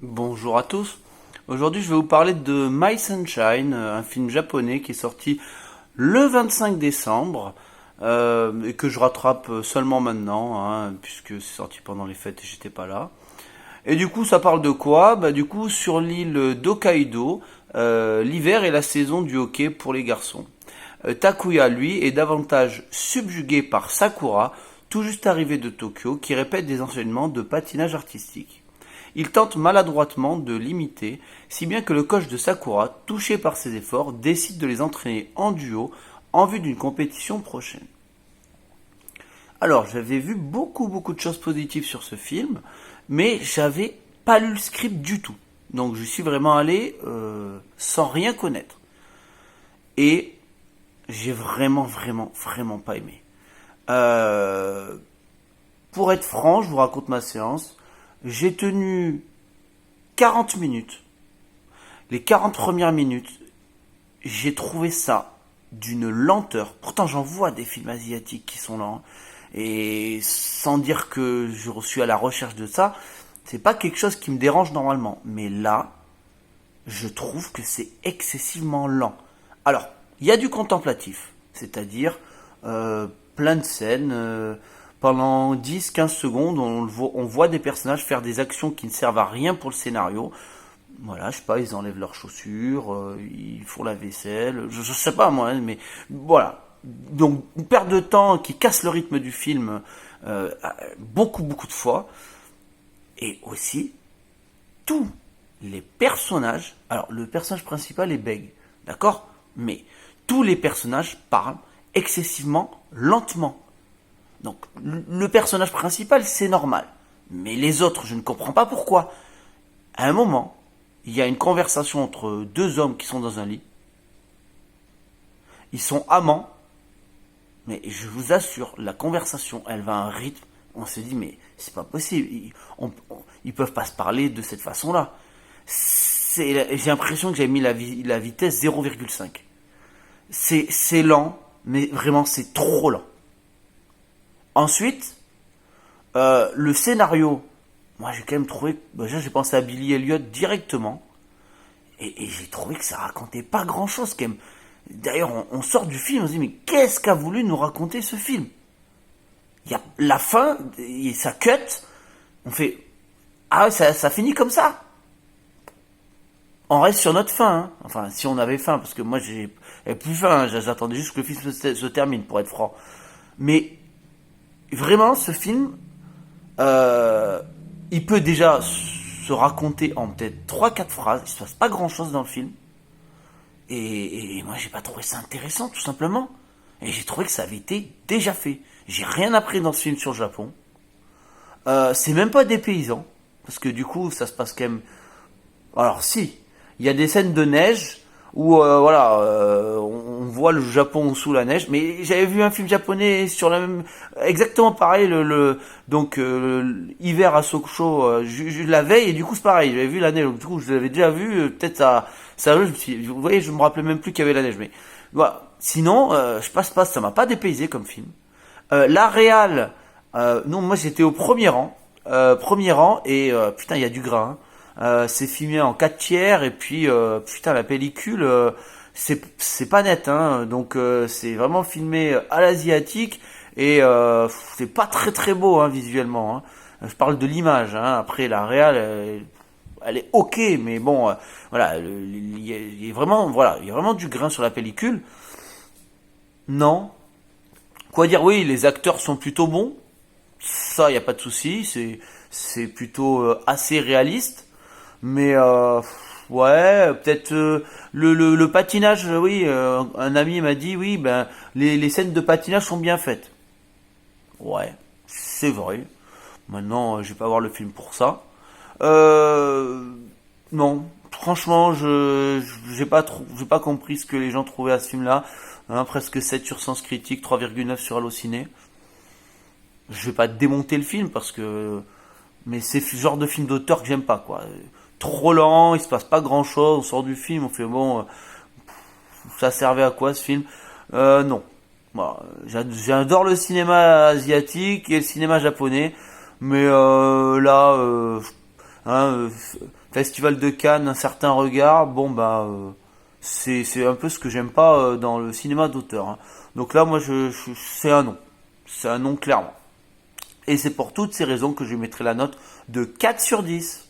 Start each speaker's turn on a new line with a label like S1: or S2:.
S1: Bonjour à tous. Aujourd'hui, je vais vous parler de My Sunshine, un film japonais qui est sorti le 25 décembre et que je rattrape seulement maintenant, puisque c'est sorti pendant les fêtes et j'étais pas là. Et du coup, ça parle de quoi? Du coup, sur l'île d'Hokkaido, l'hiver est la saison du hockey pour les garçons. Takuya, lui, est davantage subjugué par Sakura, tout juste arrivé de Tokyo, qui répète des enseignements de patinage artistique. Il tente maladroitement de l'imiter, si bien que le coach de Sakura, touché par ses efforts, décide de les entraîner en duo en vue d'une compétition prochaine. Alors, j'avais vu beaucoup de choses positives sur ce film, mais j'avais pas lu le script du tout. Donc je suis vraiment allé sans rien connaître. Et j'ai vraiment pas aimé. Euh, pour être franc, je vous raconte ma séance. J'ai tenu 40 minutes. Les 40 premières minutes, j'ai trouvé ça d'une lenteur. Pourtant, j'en vois des films asiatiques qui sont lents. Et sans dire que je suis à la recherche de ça, c'est pas quelque chose qui me dérange normalement. Mais là, je trouve que c'est excessivement lent. Alors, il y a du contemplatif, c'est-à-dire plein de scènes. Pendant 10-15 secondes, on voit des personnages faire des actions qui ne servent à rien pour le scénario. Voilà, je sais pas, ils enlèvent leurs chaussures, ils font la vaisselle, je sais pas moi, mais voilà. Donc une perte de temps qui casse le rythme du film beaucoup de fois. Et aussi, tous les personnages, alors le personnage principal est bègue, d'accord? Mais tous les personnages parlent excessivement lentement. Donc le personnage principal, c'est normal. Mais les autres, je ne comprends pas pourquoi. À un moment, il y a une conversation entre deux hommes qui sont dans un lit. Ils sont amants, mais je vous assure, la conversation, elle va à un rythme. On se dit, mais c'est pas possible. Ils peuvent pas se parler de cette façon-là. J'ai l'impression que j'ai mis la vitesse 0,5. C'est lent, mais vraiment c'est trop lent. Ensuite, le scénario, moi j'ai quand même trouvé, déjà j'ai pensé à Billy Elliot directement, et j'ai trouvé que ça racontait pas grand chose quand même. D'ailleurs, on sort du film, on se dit mais qu'est-ce qu'a voulu nous raconter ce film? Il y a la fin, et ça cut, on fait ah ouais, ça finit comme ça. On reste sur notre fin, hein. Enfin si on avait faim, parce que moi j'ai plus faim, hein. J'attendais juste que le film se termine pour être franc. Mais vraiment, ce film, Euh, il peut déjà se raconter en peut-être trois quatre phrases. Il se passe pas grand-chose dans le film. Et moi, j'ai pas trouvé ça intéressant, tout simplement. Et j'ai trouvé que ça avait été déjà fait. J'ai rien appris dans ce film sur le Japon. C'est même pas des paysans. Parce que du coup, ça se passe quand même. Alors si, il y a des scènes de neige où voilà, on voit le Japon sous la neige. Mais j'avais vu un film japonais sur la même, exactement pareil, donc hiver à Sochaux la veille et du coup c'est pareil. J'avais vu la neige, donc, du coup je l'avais déjà vu. Peut-être ça, vous voyez, je me rappelais même plus qu'il y avait la neige. Mais voilà. Sinon, je passe pas, ça m'a pas dépaysé comme film. La réal, non, moi j'étais au premier rang et putain il y a du gras, hein. C'est filmé en 4 tiers et puis putain la pellicule c'est pas net, hein. Donc c'est vraiment filmé à l'asiatique et c'est pas très beau, hein, visuellement, hein. Je parle de l'image, hein. Après la réal elle est ok, mais bon voilà, il y a vraiment, voilà, il y a vraiment du grain sur la pellicule. Non, quoi dire, oui, les acteurs sont plutôt bons, ça, il n'y a pas de souci, c'est plutôt assez réaliste. Mais ouais, peut-être le patinage, oui, un ami m'a dit, oui, ben les scènes de patinage sont bien faites. Ouais, c'est vrai. Maintenant, je vais pas voir le film pour ça. Euh, non, franchement, j'ai pas compris ce que les gens trouvaient à ce film-là. Hein, presque 7 sur Sens Critique, 3,9 sur Allociné. Je vais pas démonter le film parce que, mais c'est le genre de film d'auteur que j'aime pas, quoi. Trop lent, il se passe pas grand chose, on sort du film, on fait bon, ça servait à quoi ce film? Non. Voilà, j'adore le cinéma asiatique et le cinéma japonais, mais là, hein, Festival de Cannes, un certain regard, bon bah c'est un peu ce que j'aime pas dans le cinéma d'auteur, hein. Donc là moi c'est un non. C'est un non clairement. Et c'est pour toutes ces raisons que je lui mettrai la note de 4 sur 10.